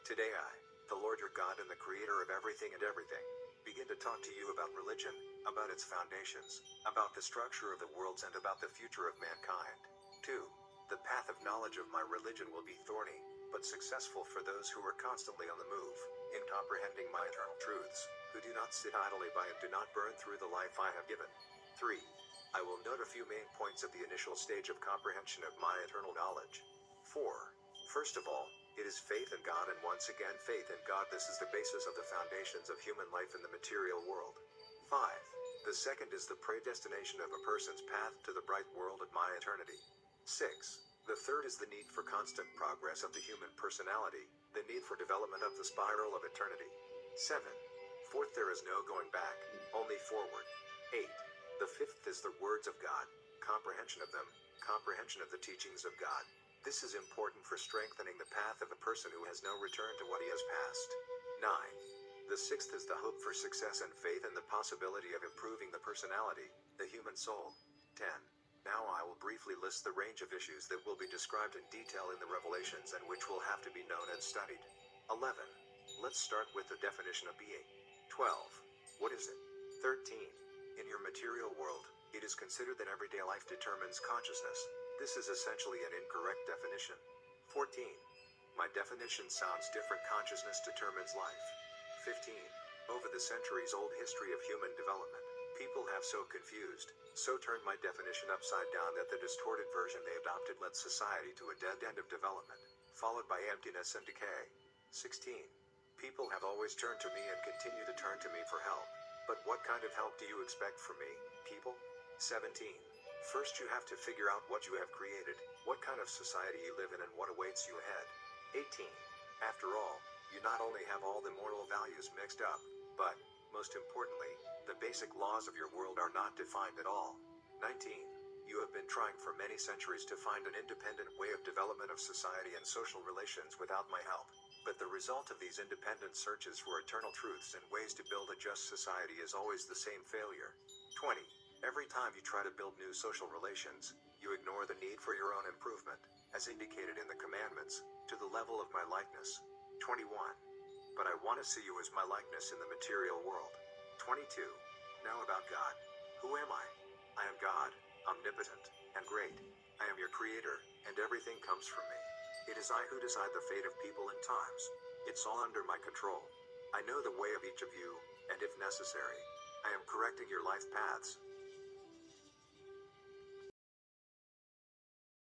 Today I, the Lord your God and the Creator of everything and everything, begin to talk to you about religion, about its foundations, about the structure of the worlds and about the future of mankind. 2. The path of knowledge of my religion will be thorny, but successful for those who are constantly on the move, in comprehending my eternal truths, who do not sit idly by and do not burn through the life I have given. 3. I will note a few main points at the initial stage of comprehension of my eternal knowledge. 4. First of all, it is faith in God, and once again faith in God. This is the basis of the foundations of human life in the material world. 5. The second is the predestination of a person's path to the bright world of my eternity. 6. The third is the need for constant progress of the human personality, the need for development of the spiral of eternity. 7. Fourth, there is no going back, only forward. 8. The fifth is the words of God, comprehension of them, comprehension of the teachings of God. This is important for strengthening the path of a person who has no return to what he has passed. 9. The sixth is the hope for success and faith in the possibility of improving the personality, the human soul. 10. Now I will briefly list the range of issues that will be described in detail in the Revelations and which will have to be known and studied. 11. Let's start with the definition of being. 12. What is it? 13. In your material world, it is considered that everyday life determines consciousness. This is essentially an incorrect definition. 14. My definition sounds different. Consciousness determines life. 15. Over the centuries-old history of human development, people have so confused, so turned my definition upside down that the distorted version they adopted led society to a dead end of development, followed by emptiness and decay. 16. People have always turned to me and continue to turn to me for help. But what kind of help do you expect from me, people? 17. First you have to figure out what you have created, what kind of society you live in and what awaits you ahead. 18. After all, you not only have all the moral values mixed up, but, most importantly, the basic laws of your world are not defined at all. 19. You have been trying for many centuries to find an independent way of development of society and social relations without my help. But the result of these independent searches for eternal truths and ways to build a just society is always the same failure. 20. Every time you try to build new social relations, you ignore the need for your own improvement, as indicated in the commandments, to the level of my likeness. 21. But I want to see you as my likeness in the material world. 22. Now about God. Who am I? I am God, omnipotent, and great. I am your creator, and everything comes from me. It is I who decide the fate of people and times. It's all under my control. I know the way of each of you, and if necessary, I am correcting your life paths,